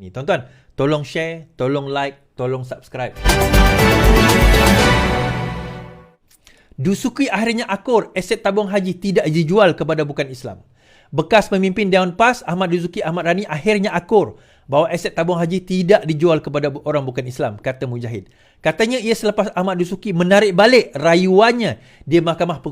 Ni tuan-tuan, tolong share, tolong like, tolong subscribe. Dusuki akhirnya akur, aset tabung haji tidak dijual kepada bukan Islam. Bekas pemimpin Dewan PAS Ahmad Dusuki Ahmad Rani akhirnya akur bahawa aset tabung haji tidak dijual kepada orang bukan Islam, kata Mujahid. Katanya ia selepas Ahmad Dusuki menarik balik rayuannya di Mahkamah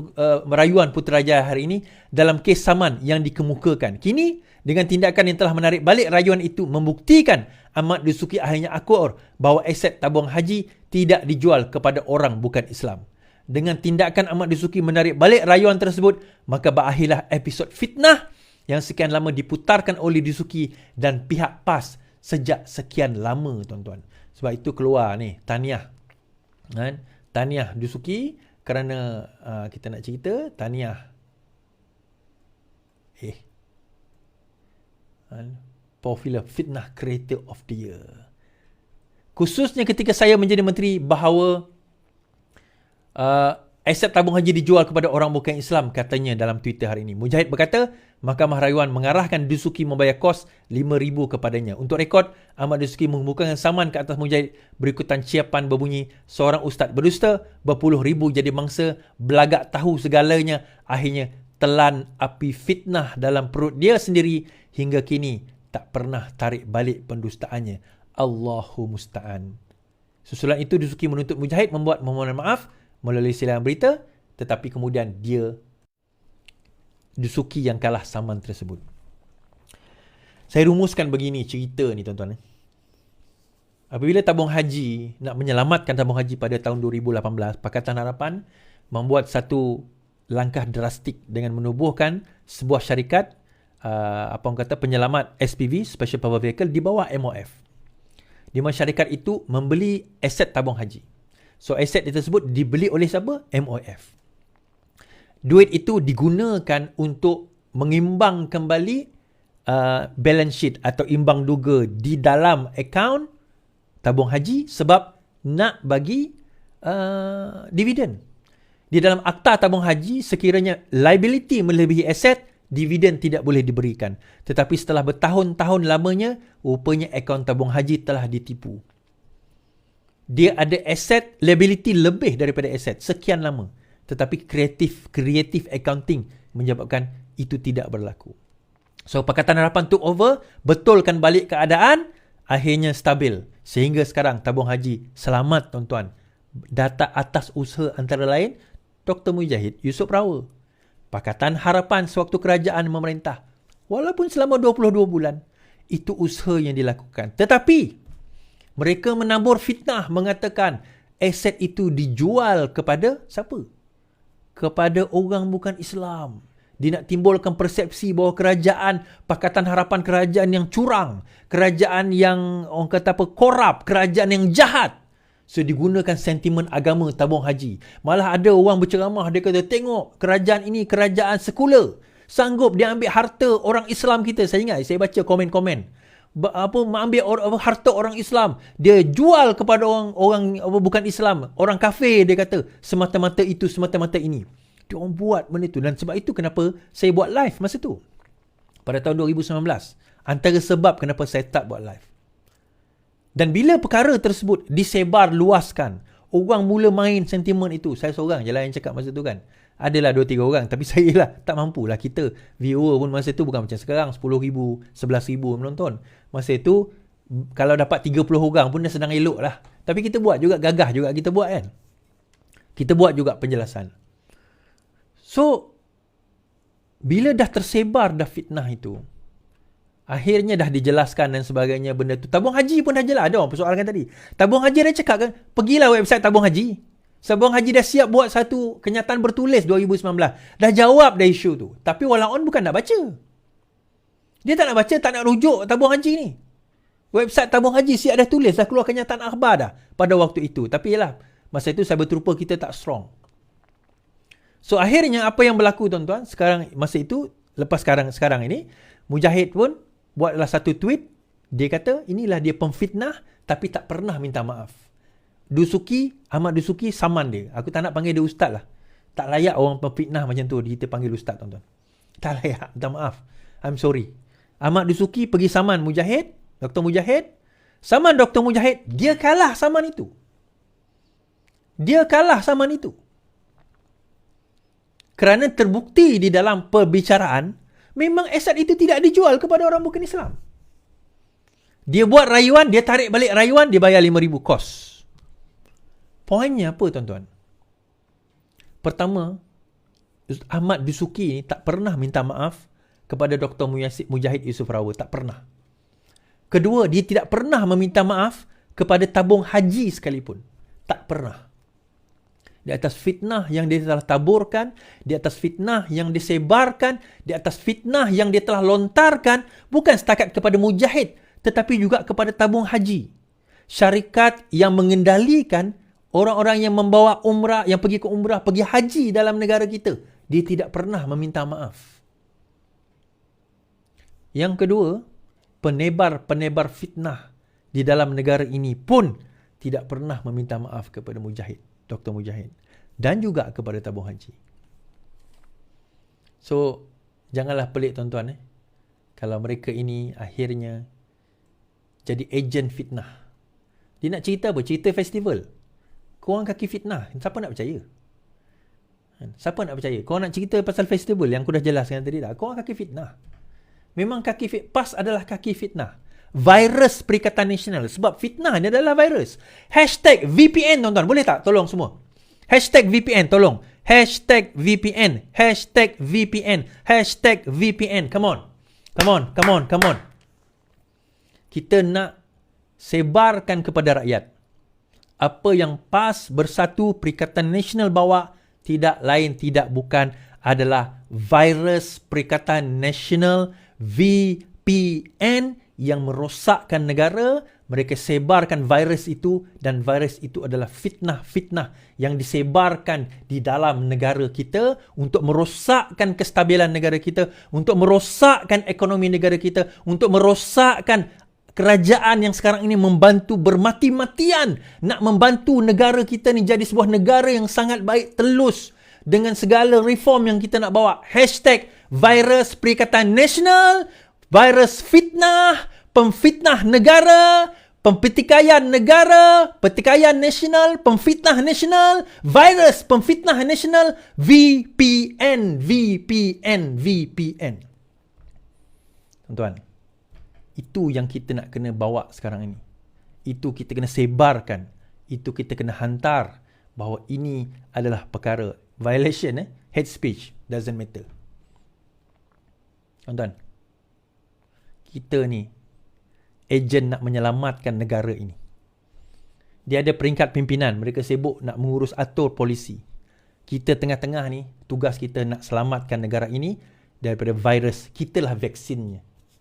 Rayuan Putrajaya hari ini dalam kes saman yang dikemukakan. Kini dengan tindakan yang telah menarik balik rayuan itu membuktikan Ahmad Dusuki akhirnya akur bahawa aset tabung haji tidak dijual kepada orang bukan Islam. Dengan tindakan Ahmad Dusuki menarik balik rayuan tersebut, maka berakhirlah episod fitnah yang sekian lama diputarkan oleh Dusuki dan pihak PAS sejak sekian lama, tuan-tuan. Sebab itu keluar ni tahniah. Tahniah Dusuki kerana kita nak cerita tahniah. Popular Fitnah Creator of the Year. Khususnya ketika saya menjadi menteri bahawa aset tabung haji dijual kepada orang bukan Islam, katanya dalam Twitter hari ini. Mujahid berkata, Mahkamah Rayuan mengarahkan Dusuki membayar kos RM5,000 kepadanya. Untuk rekod, Ahmad Dusuki mengemukakan saman ke atas Mujahid berikutan ciapan berbunyi, seorang ustaz berdusta, berpuluh ribu jadi mangsa, belagak tahu segalanya, akhirnya telan api fitnah dalam perut dia sendiri hingga kini tak pernah tarik balik pendustaannya. Allahu musta'an. Susulan itu Dusuki menuntut Mujahid membuat permohonan maaf melalui siaran berita, tetapi kemudian dia Dusuki yang kalah saman tersebut. Saya rumuskan begini cerita ni, tuan-tuan. Apabila tabung haji nak menyelamatkan tabung haji pada tahun 2018, Pakatan Harapan membuat satu langkah drastik dengan menubuhkan sebuah syarikat penyelamat SPV, Special Power Vehicle, di bawah MOF. Di mana syarikat itu membeli aset tabung haji. So aset tersebut dibeli oleh siapa? MOF. Duit itu digunakan untuk mengimbang kembali balance sheet atau imbang duga di dalam akaun tabung haji sebab nak bagi dividen. Di dalam akta tabung haji, sekiranya liability melebihi aset, dividen tidak boleh diberikan. Tetapi setelah bertahun-tahun lamanya, rupanya akaun tabung haji telah ditipu. Dia ada aset, liability lebih daripada aset sekian lama. Tetapi creative accounting menyebabkan itu tidak berlaku. So Pakatan Harapan took over, betulkan balik keadaan, akhirnya stabil. Sehingga sekarang tabung haji selamat, tuan-tuan. Data atas usaha antara lain Dr. Mujahid Yusof Rawa, Pakatan Harapan sewaktu kerajaan memerintah. Walaupun selama 22 bulan, itu usaha yang dilakukan. Tetapi mereka menabur fitnah mengatakan aset itu dijual kepada siapa? Kepada orang bukan Islam. Dia nak timbulkan persepsi bahawa kerajaan Pakatan Harapan kerajaan yang curang, kerajaan yang orang kata korup, kerajaan yang jahat. So digunakan sentimen agama tabung haji. Malah ada orang berceramah, dia kata tengok kerajaan ini kerajaan sekular. Sanggup dia ambil harta orang Islam kita. Saya ingat saya baca komen-komen. Mengambil harta orang Islam, dia jual kepada orang bukan Islam, orang kafir, dia kata semata-mata itu, semata-mata ini. Dia orang buat benda itu. Dan sebab itu kenapa saya buat live masa tu pada tahun 2019. Antara sebab kenapa saya tak buat live. Dan bila perkara tersebut disebar luaskan, orang mula main sentimen itu. Saya seorang je lah yang cakap masa tu kan. Adalah 2-3 orang, tapi saya lah tak mampulah. Kita viewer pun masa tu bukan macam sekarang 10,000, 11,000 menonton. Masa itu kalau dapat 30 orang pun dah sedang elok lah. Tapi kita buat juga, gagah juga kita buat kan. Kita buat juga penjelasan. So bila dah tersebar dah fitnah itu, akhirnya dah dijelaskan dan sebagainya benda tu. Tabung haji pun dah jelas. Ada orang persoalkan tadi. Tabung haji dah cakap kan, pergilah website tabung haji. Tabung haji dah siap buat satu kenyataan bertulis 2019. Dah jawab dah isu tu. Tapi walaupun bukan nak baca. Dia tak nak baca, tak nak rujuk tabung haji ni. Website tabung haji siap dah tulis, dah keluar kenyataan akhbar dah pada waktu itu. Tapi yalah, masa itu saya berterupa kita tak strong. So akhirnya apa yang berlaku, tuan-tuan, sekarang masa itu, lepas sekarang ini, Mujahid pun buatlah satu tweet. Dia kata inilah dia pemfitnah tapi tak pernah minta maaf. Dusuki, Ahmad Dusuki saman dia. Aku tak nak panggil dia ustaz lah. Tak layak orang pemfitnah macam tu kita panggil ustaz, tuan-tuan. Tak layak, minta maaf. I'm sorry. Ahmad Dusuki pergi saman Mujahid Dr. Mujahid, zaman Dr. Mujahid, dia kalah zaman itu. Dia kalah zaman itu. Kerana terbukti di dalam perbicaraan, memang aset itu tidak dijual kepada orang bukan Islam. Dia buat rayuan, dia tarik balik rayuan, dia bayar 5,000 kos. Poinnya apa, tuan-tuan? Pertama, Ahmad Dusuki ni tak pernah minta maaf kepada Dr. Mujahid Yusof Rawa. Tak pernah. Kedua, dia tidak pernah meminta maaf kepada tabung haji sekalipun. Tak pernah. Di atas fitnah yang dia telah taburkan, di atas fitnah yang disebarkan, di atas fitnah yang dia telah lontarkan, bukan setakat kepada Mujahid, tetapi juga kepada tabung haji. Syarikat yang mengendalikan orang-orang yang membawa umrah, yang pergi ke umrah, pergi haji dalam negara kita. Dia tidak pernah meminta maaf. Yang kedua, penebar-penebar fitnah di dalam negara ini pun tidak pernah meminta maaf kepada Mujahid, Dr. Mujahid, dan juga kepada tabung haji. So, janganlah pelik, tuan-tuan. Kalau mereka ini akhirnya jadi ejen fitnah. Dia nak cerita apa? Cerita festival. Korang kaki fitnah. Siapa nak percaya? Siapa nak percaya? Korang nak cerita pasal festival yang aku dah jelaskan tadi dah. Korang kaki fitnah. Memang kaki PAS adalah kaki fitnah. Virus Perikatan Nasional. Sebab fitnah ni adalah virus. Hashtag VPN, tuan-tuan. Boleh tak? Tolong semua. Hashtag VPN, tolong. Hashtag VPN. Hashtag VPN. Hashtag VPN. Come on. Come on. Come on. Come on. Kita nak sebarkan kepada rakyat. Apa yang PAS Bersatu Perikatan Nasional bawa tidak lain, tidak bukan adalah virus Perikatan Nasional VPN yang merosakkan negara. Mereka sebarkan virus itu dan virus itu adalah fitnah-fitnah yang disebarkan di dalam negara kita untuk merosakkan kestabilan negara kita, untuk merosakkan ekonomi negara kita, untuk merosakkan kerajaan yang sekarang ini membantu bermati-matian nak membantu negara kita ni jadi sebuah negara yang sangat baik, telus dengan segala reform yang kita nak bawa. Hashtag virus Perikatan Nasional, virus fitnah, pemfitnah negara, pempertikaian negara, pertikaian nasional, pemfitnah nasional, virus pemfitnah nasional, VPN, VPN, VPN. Tuan-tuan, itu yang kita nak kena bawa sekarang ini. Itu kita kena sebarkan. Itu kita kena hantar bahawa ini adalah perkara violation, hate speech doesn't matter. Tuan-tuan, kita ni ejen nak menyelamatkan negara ini. Dia ada peringkat pimpinan, mereka sibuk nak mengurus atur polisi. Kita tengah-tengah ni, tugas kita nak selamatkan negara ini daripada virus. Kitalah vaksinnya.